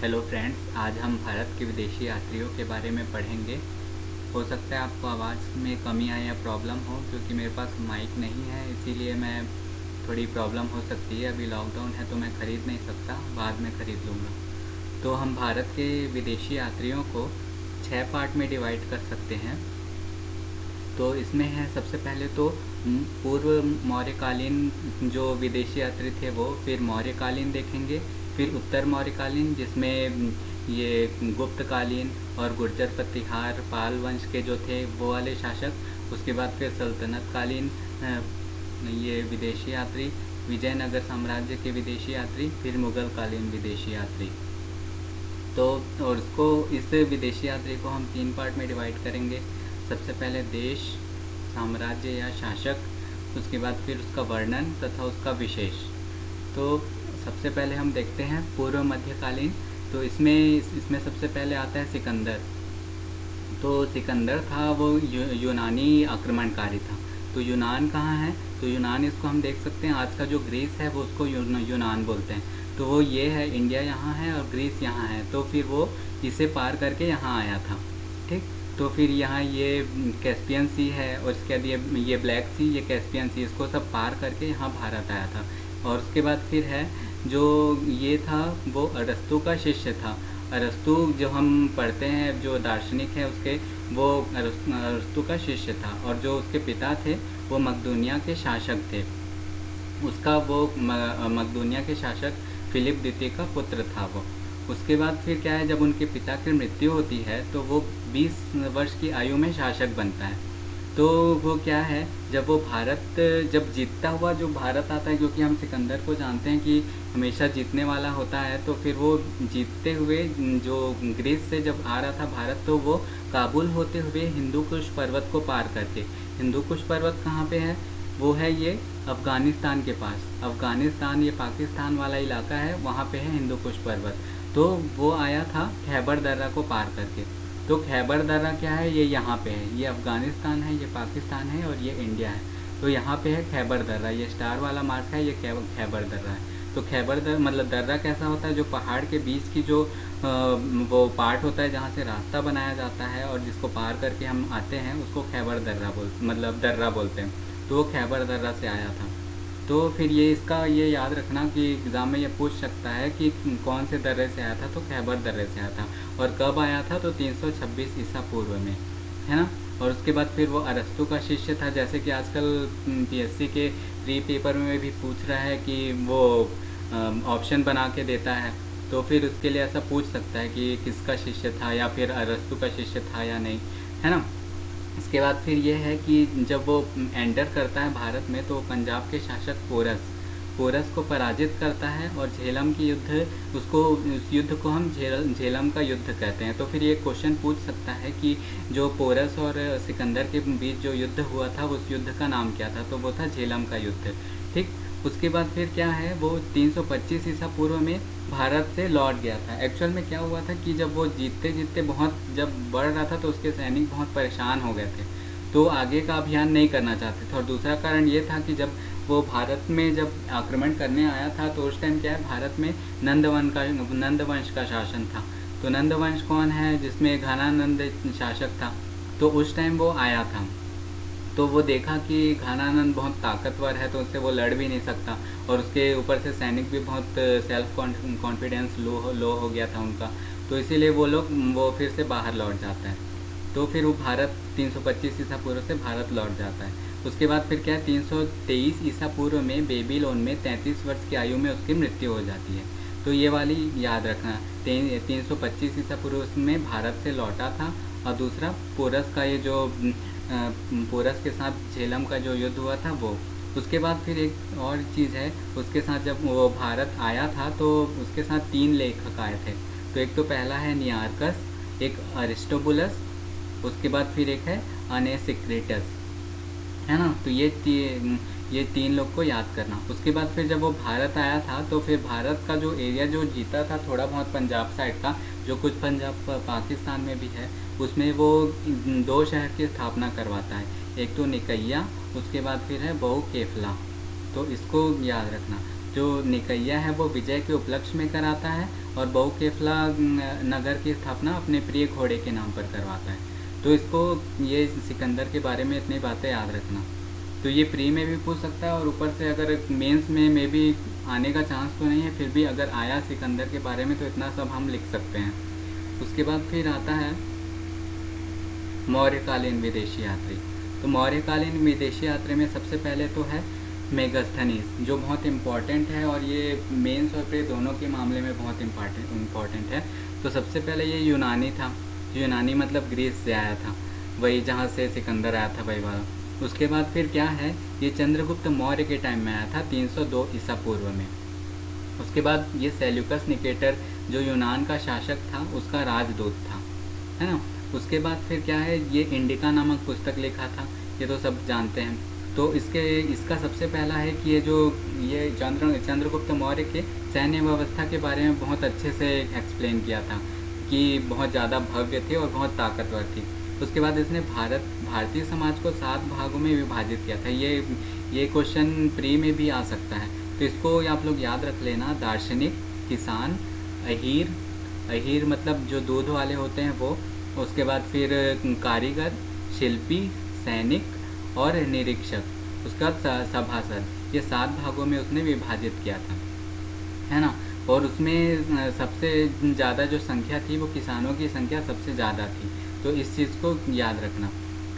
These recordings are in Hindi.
हेलो फ्रेंड्स, आज हम भारत के विदेशी यात्रियों के बारे में पढ़ेंगे। हो सकता है आपको आवाज़ में कमी आए या प्रॉब्लम हो, क्योंकि मेरे पास माइक नहीं है, इसीलिए मैं थोड़ी प्रॉब्लम हो सकती है। अभी लॉकडाउन है तो मैं ख़रीद नहीं सकता, बाद में ख़रीद लूँगा। तो हम भारत के विदेशी यात्रियों को 6 पार्ट में डिवाइड कर सकते हैं। तो इसमें है सबसे पहले तो पूर्व मौर्यकालीन जो विदेशी यात्री थे वो, फिर मौर्यकालीन देखेंगे, फिर उत्तर मौर्यकालीन जिसमें ये गुप्तकालीन और गुर्जर प्रतिहार पाल वंश के जो थे वो वाले शासक, उसके बाद फिर सल्तनत कालीन ये विदेशी यात्री, विजयनगर साम्राज्य के विदेशी यात्री, फिर मुग़ल कालीन विदेशी यात्री। तो और उसको इस विदेशी यात्री को हम 3 पार्ट में डिवाइड करेंगे। सबसे पहले देश, साम्राज्य या शासक, उसके बाद फिर उसका वर्णन तथा उसका विशेष। तो सबसे पहले हम देखते हैं पूर्व मध्यकालीन। तो इसमें सबसे पहले आता है सिकंदर। तो सिकंदर था वो यूनानी आक्रमणकारी था। तो यूनान कहाँ है? तो यूनान इसको हम देख सकते हैं, आज का जो ग्रीस है वो उसको यूनान बोलते हैं। तो वो ये है, इंडिया यहाँ है और ग्रीस यहाँ है, तो फिर वो इसे पार करके यहाँ आया था। ठीक, तो फिर यहाँ ये कैस्पियन सी है और इसके बाद ये ब्लैक सी, ये कैस्पियन सी, इसको सब पार करके यहाँ भारत आया था। और उसके बाद फिर है जो ये था वो अरस्तु का शिष्य था। अरस्तु जो हम पढ़ते हैं, जो दार्शनिक है उसके, वो अरस्तु का शिष्य था। और जो उसके पिता थे वो मकदूनिया के शासक थे। उसका वो मकदूनिया के शासक फिलिप द्वितीय का पुत्र था वो। उसके बाद फिर क्या है, जब उनके पिता की मृत्यु होती है तो वो 20 वर्ष की आयु में शासक बनता है। तो वो क्या है, जब वो भारत जब जीतता हुआ जो भारत आता है, क्योंकि हम सिकंदर को जानते हैं कि हमेशा जीतने वाला होता है, तो फिर वो जीतते हुए जो ग्रीस से जब आ रहा था भारत, तो वो काबुल होते हुए हिंदू कुश पर्वत को पार करके, हिंदू कुश पर्वत कहाँ पे है? वो है ये अफ़गानिस्तान के पास। अफ़गानिस्तान ये पाकिस्तान वाला इलाका है, वहाँ पे है हिंदू कुश पर्वत। तो वो आया था खैबर दर्रा को पार करके। तो खैबर दर्रा क्या है? ये यहाँ पे है, ये अफ़गानिस्तान है, ये पाकिस्तान है और ये इंडिया है। तो यहाँ पे है खैबर दर्रा, ये स्टार वाला मार्क है, ये खैबर दर्रा है। तो खैबर दर्रा मतलब दर्रा कैसा होता है? जो पहाड़ के बीच की जो वो पार्ट होता है जहाँ से रास्ता बनाया जाता है और जिसको पार करके हम आते हैं, उसको खैबर दर्रा दर्रा बोलते हैं। तो वो खैबर दर्रा से आया था। तो फिर ये इसका ये याद रखना कि एग्ज़ाम में ये पूछ सकता है कि कौन से दर्रे से आया था, तो खैबर दर्रे से आया था। और कब आया था? तो 326 ईसा पूर्व में, है ना। और उसके बाद फिर वो अरस्तु का शिष्य था, जैसे कि आजकल पीएससी के प्री पेपर में भी पूछ रहा है कि वो ऑप्शन बना के देता है, तो फिर उसके लिए ऐसा पूछ सकता है कि किसका शिष्य था, या फिर अरस्तु का शिष्य था या नहीं, है ना। इसके बाद फिर ये है कि जब वो एंटर करता है भारत में, तो पंजाब के शासक पोरस को पराजित करता है और झेलम की युद्ध, उस युद्ध को हम झेलम का युद्ध कहते हैं। तो फिर ये क्वेश्चन पूछ सकता है कि जो पोरस और सिकंदर के बीच जो युद्ध हुआ था, उस युद्ध का नाम क्या था? तो वो था झेलम का युद्ध। ठीक, उसके बाद फिर क्या है, वो 325 ईसा पूर्व में भारत से लौट गया था। एक्चुअल में क्या हुआ था कि जब वो जीतते जीतते बहुत जब बढ़ रहा था, तो उसके सैनिक बहुत परेशान हो गए थे, तो आगे का अभियान नहीं करना चाहते थे। और दूसरा कारण ये था कि जब वो भारत में जब आक्रमण करने आया था, तो उस टाइम क्या है, भारत में नंदवंश का शासन था। तो नंदवंश कौन है? जिसमें घनानंद शासक था। तो उस टाइम वो आया था, तो वो देखा कि घनानंद बहुत ताकतवर है, तो उससे वो लड़ भी नहीं सकता, और उसके ऊपर से सैनिक भी बहुत सेल्फ कॉन्फिडेंस लो हो गया था उनका। तो इसीलिए वो फिर से बाहर लौट जाता है। तो फिर वो भारत 325 ईसा पूर्व से भारत लौट जाता है। उसके बाद फिर क्या है, 323 ईसा पूर्व में बेबीलोन में 33 वर्ष की आयु में उसकी मृत्यु हो जाती है। तो ये वाली याद रखना, 325 ईसा पूर्व में भारत से लौटा था। और दूसरा पोरस का ये जो पोरस के साथ झेलम का जो युद्ध हुआ था वो। उसके बाद फिर एक और चीज़ है, उसके साथ जब वो भारत आया था, तो उसके साथ 3 लेखक आए थे। तो एक तो पहला है नियार्कस, एक अरिस्टोबुलस, उसके बाद फिर एक है अनेसिक्रेटस, है ना। तो ये 3 लोग को याद करना। उसके बाद फिर जब वो भारत आया था, तो फिर भारत का जो एरिया जो जीता था, थोड़ा बहुत पंजाब साइड का, जो कुछ पंजाब पाकिस्तान में भी है, उसमें वो 2 शहर की स्थापना करवाता है। एक तो निकैया, उसके बाद फिर है बहु केफला। तो इसको याद रखना। जो निकैया है वो विजय के उपलक्ष्य में कराता है और बहुकेफला नगर की स्थापना अपने प्रिय घोड़े के नाम पर करवाता है। तो इसको ये सिकंदर के बारे में इतनी बातें याद रखना। तो ये प्री में भी पूछ सकता है और ऊपर से अगर मेंस में भी आने का चांस तो नहीं है, फिर भी अगर आया सिकंदर के बारे में तो इतना सब हम लिख सकते हैं। उसके बाद फिर आता है मौर्यकालीन विदेशी यात्री। तो मौर्यकालीन विदेशी यात्री में सबसे पहले तो है मेगास्थनीज, जो बहुत इम्पॉर्टेंट है और ये मेंस और प्री दोनों के मामले में बहुत इम्पॉर्टेंट है। तो सबसे पहले ये यूनानी था, यूनानी मतलब ग्रीस से आया था, वही जहाँ से सिकंदर आया था वही वाला। उसके बाद फिर क्या है, ये चंद्रगुप्त मौर्य के टाइम में आया था 302 ईसा पूर्व में। उसके बाद ये सेल्यूकस निकेटर जो यूनान का शासक था उसका राजदूत था, है ना। उसके बाद फिर क्या है, ये इंडिका नामक पुस्तक लिखा था, ये तो सब जानते हैं। तो इसका सबसे पहला है कि ये चंद्रगुप्त मौर्य के सैन्य व्यवस्था के बारे में बहुत अच्छे से एक्सप्लेन किया था कि बहुत ज़्यादा भव्य थे और बहुत ताकतवर थी। उसके बाद इसने भारतीय समाज को 7 भागों में विभाजित किया था। ये क्वेश्चन प्री में भी आ सकता है, तो इसको आप लोग याद रख लेना। दार्शनिक, किसान, अहीर मतलब जो दूध वाले होते हैं वो, उसके बाद फिर कारीगर, शिल्पी, सैनिक और निरीक्षक, उसके बाद सभासद, ये 7 भागों में उसने विभाजित किया था, है ना। और उसमें सबसे ज़्यादा जो संख्या थी वो किसानों की संख्या सबसे ज़्यादा थी, तो इस चीज़ को याद रखना,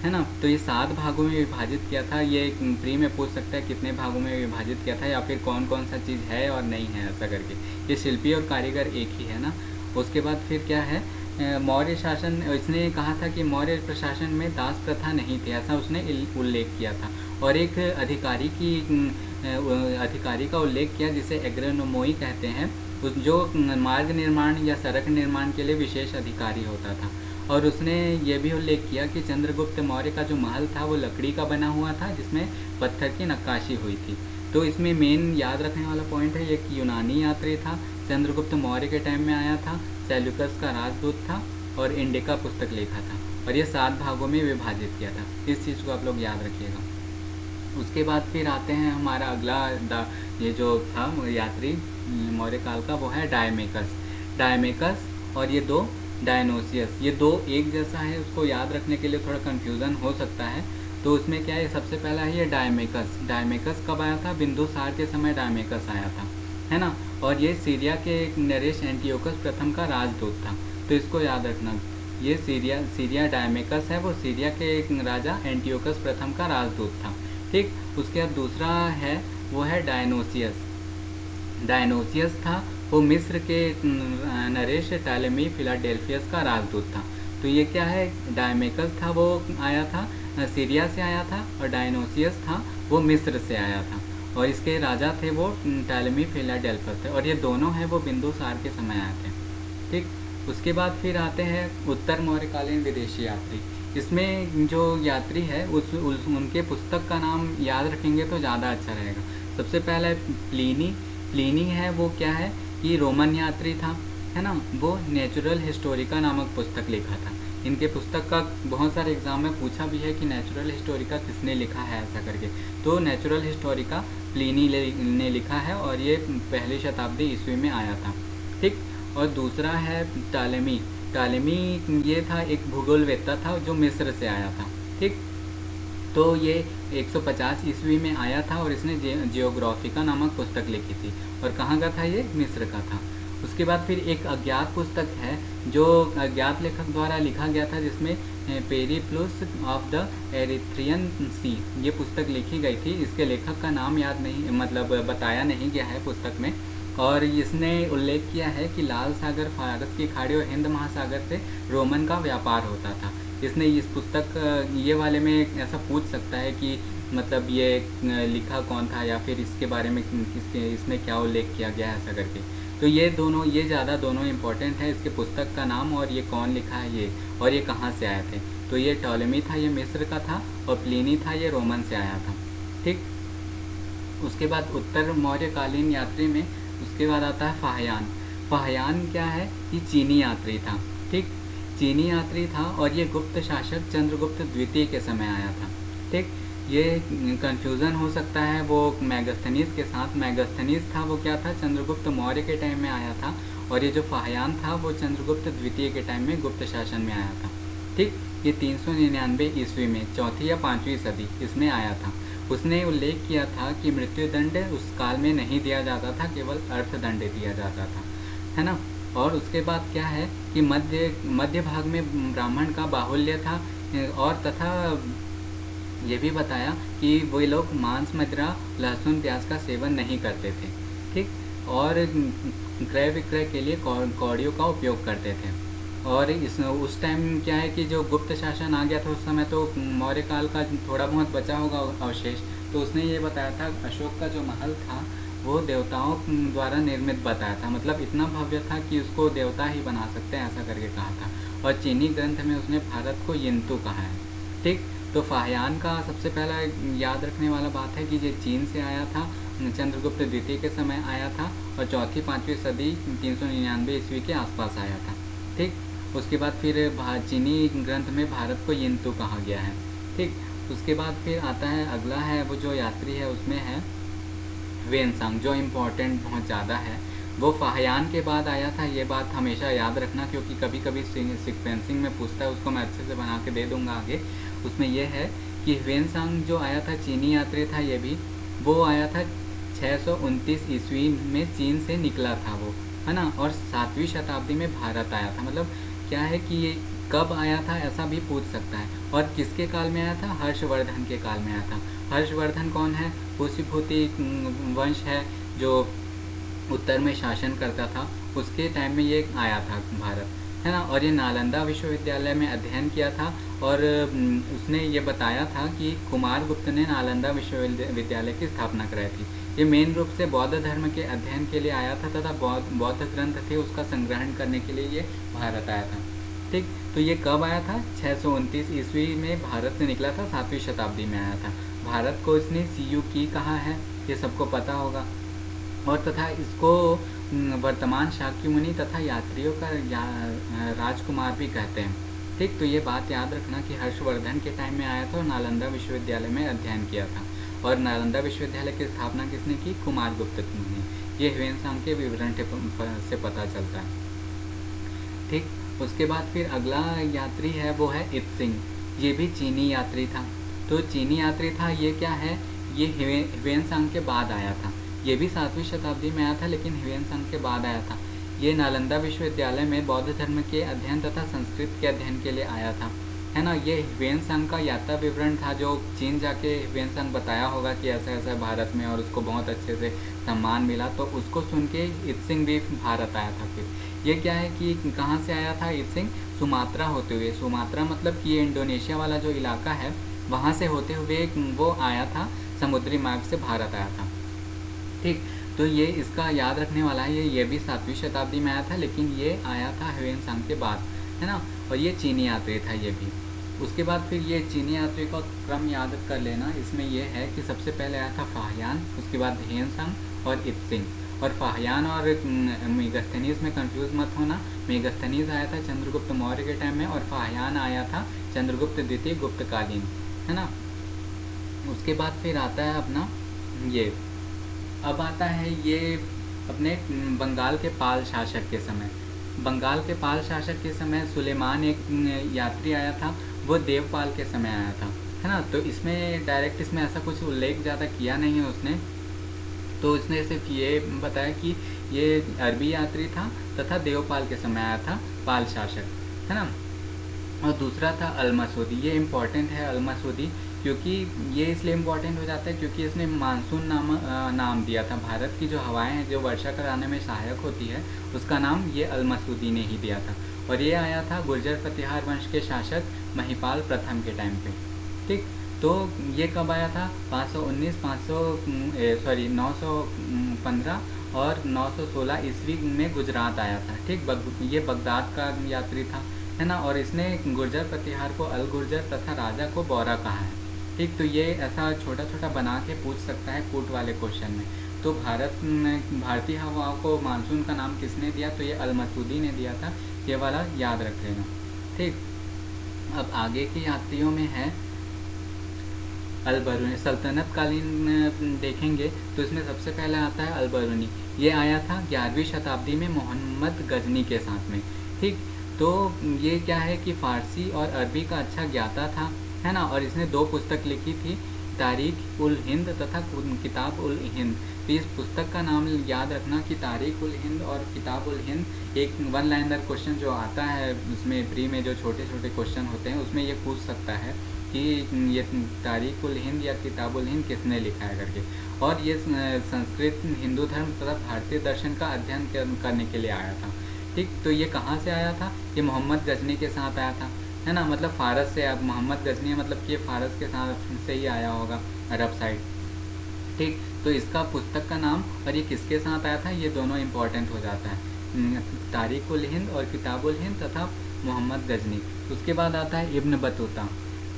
है ना। तो ये 7 भागों में विभाजित किया था। ये प्री में पूछ सकता है कितने भागों में विभाजित किया था या फिर कौन कौन सा चीज़ है और नहीं है, ऐसा करके। ये शिल्पी और कारीगर एक ही है ना। उसके बाद फिर क्या है, मौर्य शासन, इसने कहा था कि मौर्य प्रशासन में दास प्रथा नहीं थी, ऐसा उसने उल्लेख किया था। और एक अधिकारी का उल्लेख किया जिसे एग्रोनोमोई कहते हैं, जो मार्ग निर्माण या सड़क निर्माण के लिए विशेष अधिकारी होता था। और उसने ये भी उल्लेख किया कि चंद्रगुप्त मौर्य का जो महल था वो लकड़ी का बना हुआ था, जिसमें पत्थर की नक्काशी हुई थी। तो इसमें मेन याद रखने वाला पॉइंट है ये कि यूनानी यात्री था, चंद्रगुप्त मौर्य के टाइम में आया था, सेल्यूकस का राजदूत था और इंडिका पुस्तक लिखा था, और ये 7 भागों में विभाजित किया था। इस चीज़ को आप लोग याद रखिएगा। उसके बाद फिर आते हैं हमारा अगला ये जो था यात्री मौर्य काल का, वो है डायमेकस और ये 2 डायनोसियस। ये 2 एक जैसा है, उसको याद रखने के लिए थोड़ा कन्फ्यूज़न हो सकता है। तो उसमें क्या है, सबसे पहला है ये डायमेकस कब आया था, बिंदुसार के समय डायमेकस आया था, है ना। और ये सीरिया के एक नरेश एंटियोकस प्रथम का राजदूत था, तो इसको याद रखना। ये सीरिया डायमेकस है, वो सीरिया के एक राजा एंटियोकस प्रथम का राजदूत था, ठीक। उसके बाद दूसरा है वो है डायनोसियस था, वो मिस्र के नरेश टालेमी फिलाडेल्फियस का राजदूत था। तो ये क्या है, डायमेकस था वो आया था सीरिया से आया था, और डायनोसियस था वो मिस्र से आया था, और इसके राजा थे वो टालेमी फिलाडेल्फियस थे, और ये दोनों हैं वो बिंदुसार के समय आए थे, ठीक। उसके बाद फिर आते हैं उत्तर मौर्यकालीन विदेशी यात्री। इसमें जो यात्री है उनके पुस्तक का नाम याद रखेंगे तो ज़्यादा अच्छा रहेगा। सबसे पहला प्लीनी है, वो क्या है कि रोमन यात्री था, है ना। वो नेचुरल हिस्टोरिका नामक पुस्तक लिखा था। इनके पुस्तक का बहुत सारे एग्जाम में पूछा भी है कि नेचुरल हिस्टोरिका किसने लिखा है, ऐसा करके। तो नेचुरल हिस्टोरिका प्लीनी ने लिखा है, और ये 1ली शताब्दी ईस्वी में आया था, ठीक। और दूसरा है टालेमी ये था एक भूगोलवेत्ता था जो मिस्र से आया था, ठीक। तो ये 150 ईस्वी में आया था, और इसने जियोग्राफिका नामक पुस्तक लिखी थी, और कहाँ का था ये, मिस्र का था। उसके बाद फिर एक अज्ञात पुस्तक है जो अज्ञात लेखक द्वारा लिखा गया था, जिसमें पेरिप्लस ऑफ द एरिथ्रियन सी ये पुस्तक लिखी गई थी। इसके लेखक का नाम याद नहीं, मतलब बताया नहीं गया है पुस्तक में। और इसने उल्लेख किया है कि लाल सागर, फारस की खाड़ी और हिंद महासागर से रोमन का व्यापार होता था। इसने इस पुस्तक ये वाले में ऐसा पूछ सकता है कि मतलब ये लिखा कौन था, या फिर इसके बारे में इसमें क्या उल्लेख किया गया है, ऐसा करके। तो ये ज़्यादा दोनों इम्पोर्टेंट है, इसके पुस्तक का नाम और ये कौन लिखा है ये, और ये कहाँ से आए थे। तो ये टॉलेमी था, ये मिस्र का था, और प्लीनी था, ये रोमन से आया था, ठीक। उसके बाद उत्तर मौर्यकालीन यात्री में उसके बाद आता है फाहयान क्या है, ये चीनी यात्री था, ठीक। चीनी यात्री था, और ये गुप्त शासक चंद्रगुप्त द्वितीय के समय आया था, ठीक। ये कन्फ्यूज़न हो सकता है वो मैगस्थनीज के साथ। मैगस्थनीज था वो क्या था, चंद्रगुप्त मौर्य के टाइम में आया था, और ये जो फाहियान था वो चंद्रगुप्त द्वितीय के टाइम में गुप्त शासन में आया था। ठीक, ये 399 ईस्वी में, चौथी या 5वीं सदी इसमें आया था। उसने उल्लेख किया था कि मृत्युदंड उस काल में नहीं दिया जाता था, केवल अर्थदंड दिया जाता था, है ना। और उसके बाद क्या है कि मध्य भाग में ब्राह्मण का बाहुल्य था, और तथा ये भी बताया कि वे लोग मांस, मदिरा, लहसुन, प्याज का सेवन नहीं करते थे। ठीक, और क्रय विक्रय के लिए कौड़ियों का उपयोग करते थे। और उस टाइम क्या है कि जो गुप्त शासन आ गया था उस समय, तो मौर्य काल का थोड़ा बहुत बचा होगा अवशेष, तो उसने ये बताया था अशोक का जो महल था वो देवताओं द्वारा निर्मित बताया था, मतलब इतना भव्य था कि उसको देवता ही बना सकते हैं, ऐसा करके कहा था। और चीनी ग्रंथ में उसने भारत को यिंतु कहा है। ठीक, तो फाहियान का सबसे पहला याद रखने वाला बात है कि ये चीन से आया था, चंद्रगुप्त द्वितीय के समय आया था, और चौथी 5वीं सदी 399 ईस्वी के आसपास आया था। ठीक, उसके बाद फिर चीनी ग्रंथ में भारत को यिंतु कहा गया है। ठीक, उसके बाद फिर आता है अगला है वो जो यात्री है उसमें है ह्वेनसांग, जो इम्पोर्टेंट बहुत ज़्यादा है। वो फाहियान के बाद आया था, ये बात हमेशा याद रखना, क्योंकि कभी कभी सिक्वेंसिंग में पूछता है, उसको मैं अच्छे से बना के दे दूँगा आगे। उसमें यह है कि ह्वेनसांग जो आया था चीनी यात्री था, ये भी वो आया था 629 ईस्वी में चीन से निकला था वो, है ना। और 7वीं शताब्दी में भारत आया था। मतलब क्या है कि ये कब आया था ऐसा भी पूछ सकता है। और किसके काल में आया था, हर्षवर्धन के काल में आया था। हर्षवर्धन कौन है, पुष्यभूति वंश है जो उत्तर में शासन करता था, उसके टाइम में ये आया था भारत, है ना। और ये नालंदा विश्वविद्यालय में अध्ययन किया था, और उसने ये बताया था कि कुमारगुप्त ने नालंदा विश्वविद्यालय की स्थापना कराई थी। ये मेन रूप से बौद्ध धर्म के अध्ययन के लिए आया था, तथा बौद्ध ग्रंथ थे उसका संग्रहण करने के लिए ये भारत आया था। ठीक, तो ये कब आया था, 629 ईस्वी में भारत से निकला था, 7वीं शताब्दी में आया था। भारत को इसने सीयू की कहा है, ये सबको पता होगा। और तथा इसको वर्तमान शाक्य मुनि तथा यात्रियों का राजकुमार भी कहते हैं। ठीक, तो ये बात याद रखना कि हर्षवर्धन के टाइम में आया था और नालंदा विश्वविद्यालय में अध्ययन किया था। और नालंदा विश्वविद्यालय की स्थापना किसने की, कुमारगुप्त ने। ये ह्वेनसांग के विवरण से पता चलता है। ठीक, उसके बाद फिर अगला यात्री है वो है इत्सिंग, ये भी चीनी यात्री था। तो चीनी यात्री था, ये क्या है, ये ह्वेनसांग के बाद आया था। ये भी 7वीं शताब्दी में आया था, लेकिन ह्वेनसांग के बाद आया था। ये नालंदा विश्वविद्यालय में बौद्ध धर्म के अध्ययन तथा संस्कृत के अध्ययन के लिए आया था, है ना। ये ह्वेनसांग का यात्रा विवरण था, जो चीन जाके ह्वेनसांग बताया होगा कि ऐसा ऐसा भारत में, और उसको बहुत अच्छे से सम्मान मिला, तो उसको सुन के इत्सिंग भी भारत आया था। फिर ये क्या है कि कहाँ से आया था इत्सिंग, सुमात्रा होते हुए। सुमात्रा मतलब कि ये इंडोनेशिया वाला जो इलाका है वहाँ से होते हुए वो आया था, समुद्री मार्ग से भारत आया था। ठीक, तो ये इसका याद रखने वाला है, ये भी 7वीं शताब्दी में आया था, लेकिन ये आया था ह्वेनसांग के बाद, है ना। और ये चीनी यात्री था ये भी। उसके बाद फिर ये चीनी यात्री का क्रम याद कर लेना। इसमें यह है कि सबसे पहले आया था फाहियान, उसके बाद ह्वेनसांग और इत्सिंग। और फाहियान और मेगास्थनीज में कंफ्यूज मत होना। मेगास्थनीज आया था चंद्रगुप्त मौर्य के टाइम में, और फाहियान आया था चंद्रगुप्त द्वितीय गुप्तकालीन, है ना। उसके बाद फिर आता है अपना ये, अब आता है ये अपने बंगाल के पाल शासक के समय। बंगाल के पाल शासक के समय सुलेमान एक यात्री आया था, वो देवपाल के समय आया था, है ना। तो इसमें डायरेक्ट इसमें ऐसा कुछ उल्लेख ज़्यादा किया नहीं है उसने, तो इसने सिर्फ ये बताया कि ये अरबी यात्री था तथा देवपाल के समय आया था, पाल शासक, है ना। और दूसरा था अल-मसूदी। ये इम्पॉर्टेंट है अल-मसूदी, क्योंकि ये इसलिए इम्पॉर्टेंट हो जाता है क्योंकि इसने मानसून नाम दिया था। भारत की जो हवाएं हैं जो वर्षा कराने में सहायक होती है, उसका नाम ये अल-मसूदी ने ही दिया था। और ये आया था गुर्जर प्रतिहार वंश के शासक महिपाल प्रथम के टाइम पे। ठीक, तो ये कब आया था, 519, 915 और 916 ईस्वी में गुजरात आया था। ठीक, ये बगदाद का यात्री था, है ना। और इसने गुर्जर प्रतिहार को अल गुर्जर तथा राजा को बौरा कहा है। ठीक, तो ये ऐसा छोटा छोटा बना के पूछ सकता है कूट वाले क्वेश्चन में। तो भारतीय हवाओं को मानसून का नाम किसने दिया, तो ये अल-मसूदी ने दिया था। ये वाला याद रख लेना। ठीक, अब आगे के यात्रियों में है अलबरूनी सल्तनत कालीन देखेंगे तो इसमें सबसे पहले आता है अलबरूनी। ये आया था 11वीं शताब्दी में मोहम्मद गजनी के साथ में। ठीक, तो ये क्या है कि फ़ारसी और अरबी का अच्छा ज्ञाता था, है ना। और इसने 2 पुस्तक लिखी थी, तारीख उल हिंद तथा किताब उल हिंद। तो इस पुस्तक का नाम याद रखना कि तारीख उल हिंद और किताब उल हिंद। एक 1 लाइनर क्वेश्चन जो आता है उसमें प्री में जो छोटे छोटे क्वेश्चन होते हैं उसमें ये पूछ सकता है कि ये तारीख उल हिंद या किताब उल हिंद किसने लिखा है करके। और ये संस्कृत, हिंदू धर्म तथा भारतीय दर्शन का अध्ययन करने के लिए आया था। ठीक, तो ये कहाँ से आया था? ये मोहम्मद गजनी के साथ आया था, है ना। मतलब फ़ारस से, अब मोहम्मद गजनी मतलब कि फ़ारस के साथ से ही आया होगा, अरब साइड। ठीक, तो इसका पुस्तक का नाम और ये किसके साथ आया था, ये दोनों इम्पॉर्टेंट हो जाता है, तारीख उल हिंद और किताब उल हिंद तथा मोहम्मद गजनी। उसके बाद आता है इब्न बतूता।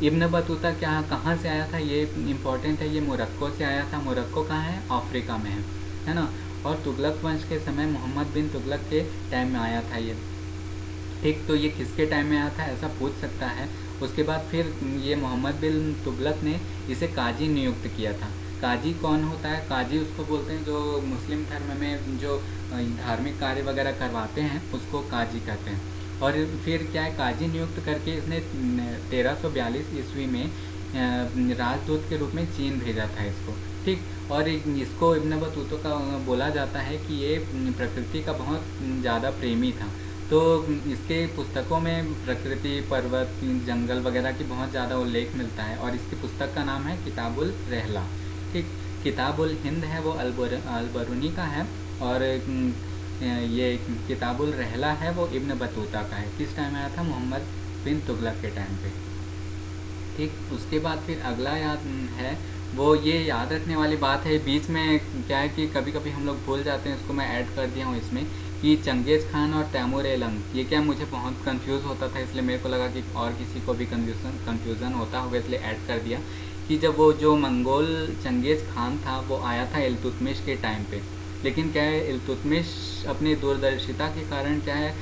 इब्न बतूता कहाँ से आया था, ये इम्पॉर्टेंट है। ये मोरक्को से आया था। मोरक्को कहाँ है? अफ्रीका में है ना। और तुगलक वंश के समय मोहम्मद बिन तुगलक के टाइम में आया था ये। ठीक, तो ये किसके टाइम में आया था ऐसा पूछ सकता है। उसके बाद फिर ये मोहम्मद बिन तुगलक ने इसे काजी नियुक्त किया था। काजी कौन होता है? काजी उसको बोलते हैं जो मुस्लिम धर्म में जो धार्मिक कार्य वगैरह करवाते हैं उसको काजी कहते हैं। और फिर क्या है, काजी नियुक्त करके इसने 1342 ईस्वी में राजदूत के रूप में चीन भेजा था इसको। ठीक, और इसको इब्न बतूता का बोला जाता है कि ये प्रकृति का बहुत ज़्यादा प्रेमी था। तो इसके पुस्तकों में प्रकृति, पर्वत, जंगल वगैरह की बहुत ज़्यादा उल्लेख मिलता है। और इसकी पुस्तक का नाम है किताबुल रहला। ठीक, किताबुल हिंद है वो अलबरूनी का है, और ये किताबुल रहला है वो इब्न बतूता का है। किस टाइम आया था? मोहम्मद बिन तुगलक के टाइम पे। ठीक, उसके बाद फिर अगला याद है वो ये याद रखने वाली बात है। बीच में क्या है कि कभी कभी हम लोग भूल जाते हैं, उसको मैं ऐड कर दिया हूँ इसमें, कि चंगेज़ खान और तैमूर लंग। ये क्या, मुझे बहुत कंफ्यूज होता था, इसलिए मेरे को लगा कि और किसी को भी कंफ्यूजन होता होगा, इसलिए ऐड कर दिया कि जब वो जो मंगोल चंगेज़ खान था वो आया था इल्तुतमिश के टाइम पे। लेकिन क्या है, इल्तुतमिश अपनी दूरदर्शिता के कारण क्या है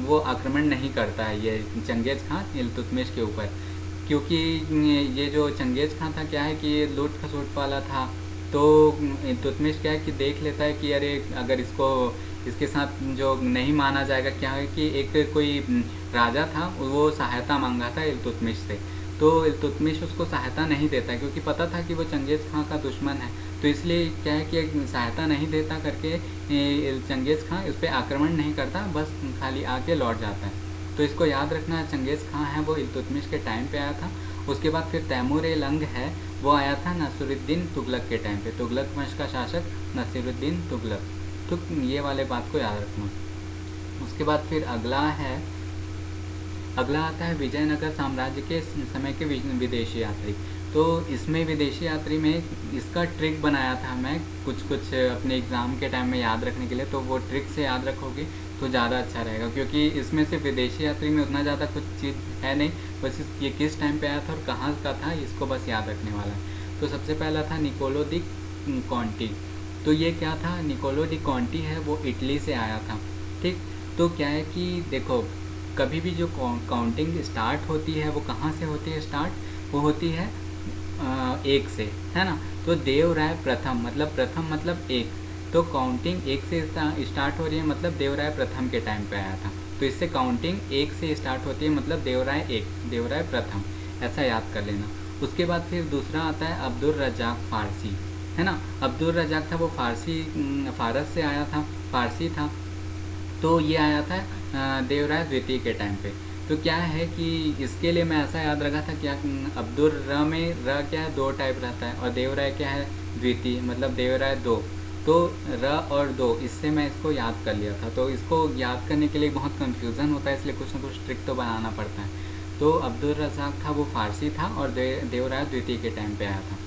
वो आक्रमण नहीं करता है ये चंगेज़ खान इल्तुतमिश के ऊपर, क्योंकि ये जो चंगेज़ खान था क्या है कि ये लूट खसोट वाला था। तो इल्तुतमिश क्या है कि देख लेता है कि अरे अगर इसके साथ जो नहीं माना जाएगा, क्या है कि एक कोई राजा था वो सहायता मांगा था इल्तुतमिश से। तो इल्तुतमिश उसको सहायता नहीं देता क्योंकि पता था कि वो चंगेज़ खान का दुश्मन है। तो इसलिए क्या है कि सहायता नहीं देता करके चंगेज़ खान इस पर आक्रमण नहीं करता, बस खाली आके लौट जाता है। तो इसको याद रखना, चंगेज़ खान है वो इल्तुतमिश के टाइम पे आया था। उसके बाद फिर तैमूर लंग है वो आया था नसीरुद्दीन तुगलक के टाइम पे। तुगलक वंश का शासक नसीरुद्दीन तुगलक। तो ये वाले बात को याद रखना। उसके बाद फिर अगला आता है विजयनगर साम्राज्य के समय के विदेशी यात्री। तो इसमें विदेशी यात्री में इसका ट्रिक बनाया था मैं कुछ अपने एग्ज़ाम के टाइम में याद रखने के लिए। तो वो ट्रिक से याद रखोगे तो ज़्यादा अच्छा रहेगा, क्योंकि इसमें से विदेशी यात्री में उतना ज़्यादा कुछ चीज़ है नहीं, बस ये किस टाइम पे आया था और कहाँ का था इसको बस याद रखने वाला है। तो सबसे पहला था निकोलो दी कॉन्टी। तो ये क्या था? निकोलो डी कॉन्टी है वो इटली से आया था। ठीक, तो क्या है कि देखो कभी भी जो काउंटिंग स्टार्ट होती है वो कहाँ से होती है स्टार्ट? वो होती है 1 से, है ना। तो देवराय प्रथम मतलब 1, तो काउंटिंग 1 से स्टार्ट हो रही है, मतलब देवराय प्रथम के टाइम पे आया था। तो इससे काउंटिंग 1 से स्टार्ट होती है, मतलब देवराय 1, देवराय प्रथम, ऐसा याद कर लेना। उसके बाद फिर दूसरा आता है अब्दुल रज़ाक फ़ारसी, है ना। अब्दुल रज़ाक था वो फ़ारस से आया था, फ़ारसी था। तो ये आया था देवराय द्वितीय के टाइम पे। तो क्या है कि इसके लिए मैं ऐसा याद रखा था, क्या अब्दुल र में र क्या है 2 टाइप रहता है, और देवराय क्या है द्वितीय, मतलब देवराय 2। तो र और 2 इससे मैं इसको याद कर लिया था। तो इसको याद करने के लिए बहुत कन्फ्यूज़न होता है, इसलिए कुछ ना कुछ ट्रिक तो बनाना पड़ता है। तो अब्दुल रज़ाक था वो फ़ारसी था और देवराय द्वितीय के टाइम पे आया था।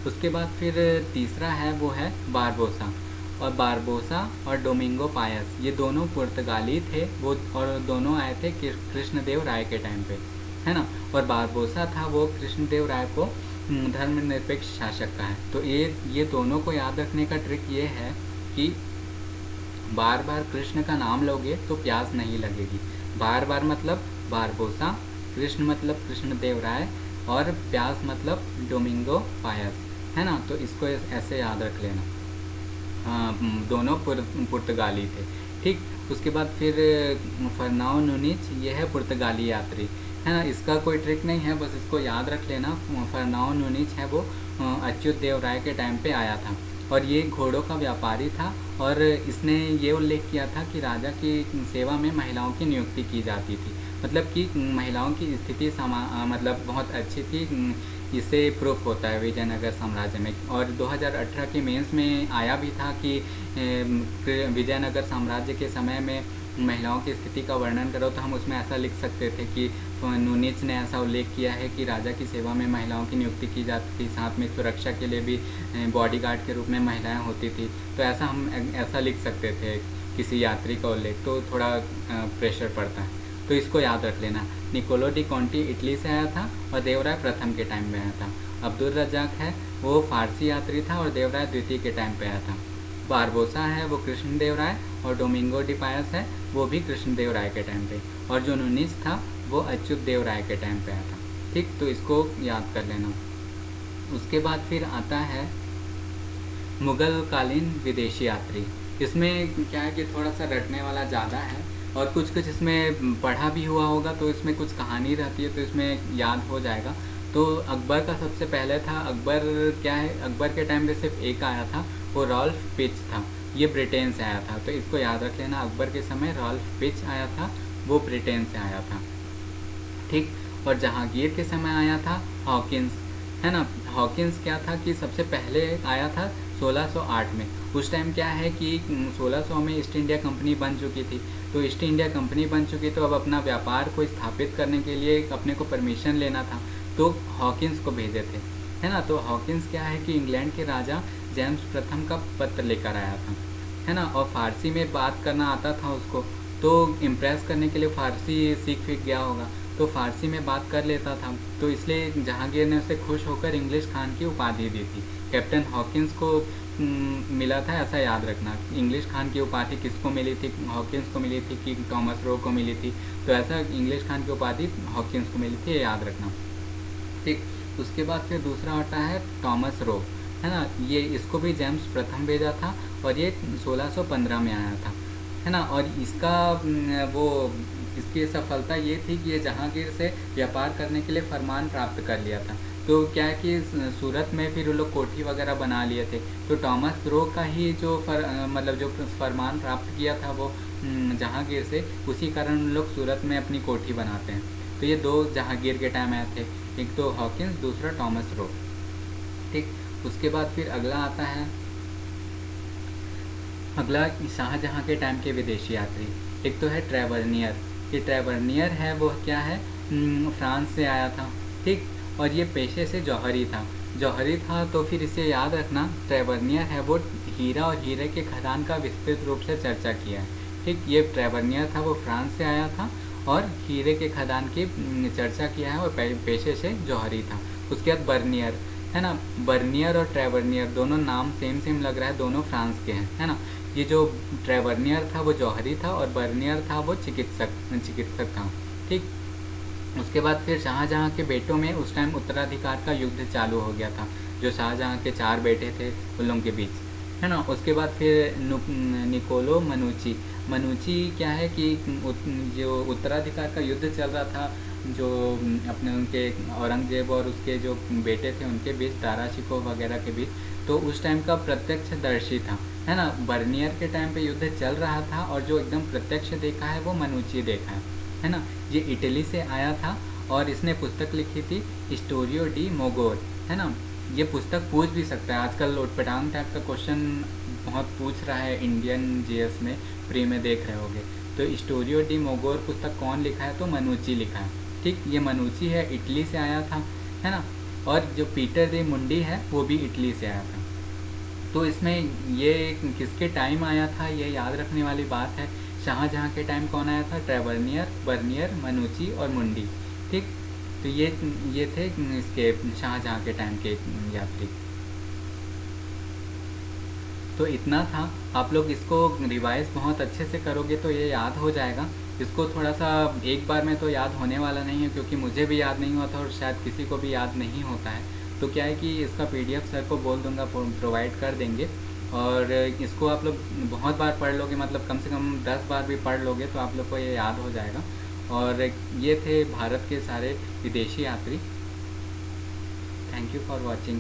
उसके बाद फिर तीसरा है वो है बारबोसा। और बारबोसा और डोमिंगो पायस ये दोनों पुर्तगाली थे वो, और दोनों आए थे कृष्णदेव राय के टाइम पे, है ना। और बारबोसा था वो कृष्णदेव राय को धर्मनिरपेक्ष शासक का है। तो ये दोनों को याद रखने का ट्रिक ये है कि बार बार कृष्ण का नाम लोगे तो प्यास नहीं लगेगी। बार बार मतलब बारबोसा, कृष्ण मतलब कृष्णदेव राय, और प्यास मतलब डोमिंगो पायस, है ना। तो इसको ऐसे याद रख लेना। दोनों पुर्तगाली थे, ठीक। उसके बाद फिर फर्नाओ नूनीज, ये है पुर्तगाली यात्री, है ना। इसका कोई ट्रिक नहीं है, बस इसको याद रख लेना। फर्नाओ नूनीज है वो अच्युत देव राय के टाइम पे आया था, और ये घोड़ों का व्यापारी था, और इसने ये उल्लेख किया था कि राजा की सेवा में महिलाओं की नियुक्ति की जाती थी, मतलब कि महिलाओं की स्थिति मतलब बहुत अच्छी थी। इससे प्रूफ होता है विजयनगर साम्राज्य में। और 2018 के मेंस में आया भी था कि विजयनगर साम्राज्य के समय में महिलाओं की स्थिति का वर्णन करो, तो हम उसमें ऐसा लिख सकते थे कि नूनीज ने ऐसा उल्लेख किया है कि राजा की सेवा में महिलाओं की नियुक्ति की जाती थी, साथ में सुरक्षा के लिए भी बॉडीगार्ड के रूप में महिलाएं होती थी। तो ऐसा हम ऐसा लिख सकते थे किसी यात्री का उल्लेख, तो थोड़ा प्रेशर पड़ता है, तो इसको याद रख लेना। निकोलो डी कॉन्टी इटली से आया था और देवराय प्रथम के टाइम में आया था। अब्दुल रजाक है वो फारसी यात्री था और देवराय द्वितीय के टाइम पे आया था। बारबोसा है वो कृष्णदेव राय, और डोमिंगो डी पायस है वो भी कृष्णदेव राय के टाइम पे, और जो नूनीज था वो अच्युत देव राय के टाइम पे आया था, ठीक। तो इसको याद कर लेना। उसके बाद फिर आता है मुगल कालीन विदेशी यात्री। इसमें क्या है कि थोड़ा सा रटने वाला ज़्यादा है, और कुछ कुछ इसमें पढ़ा भी हुआ होगा, तो इसमें कुछ कहानी रहती है, तो इसमें याद हो जाएगा। तो अकबर का सबसे पहले था। अकबर क्या है, अकबर के टाइम पे सिर्फ एक आया था, वो रॉल्फ पिच था, ये ब्रिटेन से आया था, तो इसको याद रख लेना। अकबर के समय रॉल्फ पिच आया था, वो ब्रिटेन से आया था, ठीक। और जहांगीर के समय आया था हॉकिंस, है ना। हॉकिंस क्या था कि सबसे पहले आया था 1608 में। उस टाइम क्या है कि 1600 में ईस्ट इंडिया कंपनी बन चुकी थी, तो ईस्ट इंडिया कंपनी बन चुकी, तो अब अपना व्यापार को स्थापित करने के लिए अपने को परमिशन लेना था, तो हॉकिंस को भेजे थे, है ना। तो हॉकिंस क्या है कि इंग्लैंड के राजा जेम्स प्रथम का पत्र लेकर आया था, है ना। और फारसी में बात करना आता था उसको, तो इम्प्रेस करने के लिए फारसी सीख गया होगा, तो फारसी में बात कर लेता था, तो इसलिए जहांगीर ने उसे खुश होकर इंग्लिश खान की उपाधि दी थी। कैप्टन हॉकिंस को मिला था, ऐसा याद रखना। इंग्लिश खान की उपाधि किसको मिली थी, हॉकिंस को मिली थी कि टॉमस रो को मिली थी, तो ऐसा इंग्लिश खान की उपाधि हॉकिंस को मिली थी, ये याद रखना, ठीक। उसके बाद फिर दूसरा आता है टॉमस रो, है ना। ये इसको भी जेम्स प्रथम भेजा था, और ये 1615 में आया था, है ना। और इसका इसकी सफलता ये थी कि ये जहांगीर से व्यापार करने के लिए फरमान प्राप्त कर लिया था। तो क्या है कि सूरत में फिर वो लोग कोठी वगैरह बना लिए थे, तो टॉमस रो का ही जो मतलब जो फरमान प्राप्त किया था वो जहांगीर से, उसी कारण उन लोग सूरत में अपनी कोठी बनाते हैं। तो ये दो जहांगीर के टाइम आए थे, एक तो हॉकिंस, दूसरा टॉमस रो, ठीक। उसके बाद फिर अगला आता है, अगला शाहजहाँ के टाइम के विदेशी यात्री। एक तो है ट्रेवर्नियर। ये ट्रेवर्नियर है वो क्या है, फ्रांस से आया था, ठीक। और ये पेशे से जौहरी था, तो फिर इसे याद रखना। ट्रेवर्नियर है वो हीरा और हीरे के खदान का विस्तृत रूप से चर्चा किया है, ठीक। ये ट्रेवर्नियर था वो फ्रांस से आया था और हीरे के खदान की चर्चा किया है, और पेशे से जौहरी था। उसके बाद बर्नियर, है ना। बर्नियर और ट्रेवर्नियर दोनों नाम सेम लग रहा है, दोनों फ्रांस के हैं, है ना। ये जो ट्रेवर्नियर था वो जौहरी था, और बर्नियर था वो चिकित्सक था, ठीक। उसके बाद फिर शाहजहाँ के बेटों में उस टाइम उत्तराधिकार का युद्ध चालू हो गया था, जो शाहजहाँ के 4 बेटे थे उन लोगों के बीच, है ना। उसके बाद फिर निकोलो मनुची क्या है कि जो उत्तराधिकार का युद्ध चल रहा था, जो अपने उनके औरंगजेब और उसके जो बेटे थे उनके बीच, दारा शिकोह वगैरह के बीच, तो उस टाइम का प्रत्यक्षदर्शी था, है ना। बर्नियर के टाइम पे युद्ध चल रहा था, और जो एकदम प्रत्यक्ष देखा है वो मनुची देखा है ना। ये इटली से आया था, और इसने पुस्तक लिखी थी स्टोरियो डी मोगोर, है ना। ये पुस्तक पूछ भी सकता है, आजकल उटपटांग टाइप का क्वेश्चन बहुत पूछ रहा है इंडियन जीएस में, प्री में देख रहे होगे। तो स्टोरियो डी मोगोर पुस्तक कौन लिखा है, तो मनुची लिखा है, ठीक। ये मनुची है, इटली से आया था, है ना। और जो पीटर दे मुंडी है वो भी इटली से आया था। तो इसमें ये किसके टाइम आया था ये याद रखने वाली बात है। शाहजहाँ के टाइम कौन आया था, ट्रेवर्नियर, बर्नियर, मनुची और मुंडी, ठीक। तो ये थे इसके शाहजहाँ के टाइम के यात्री। तो इतना था, आप लोग इसको रिवाइज बहुत अच्छे से करोगे तो ये याद हो जाएगा। इसको थोड़ा सा एक बार में तो याद होने वाला नहीं है, क्योंकि मुझे भी याद नहीं हुआ था और शायद किसी को भी याद नहीं होता है। तो क्या है कि इसका PDF सर को बोल दूँगा, प्रोवाइड कर देंगे, और इसको आप लोग बहुत बार पढ़ लोगे, मतलब कम से कम 10 बार भी पढ़ लोगे तो आप लोग को ये याद हो जाएगा। और ये थे भारत के सारे विदेशी यात्री। Thank you for watching.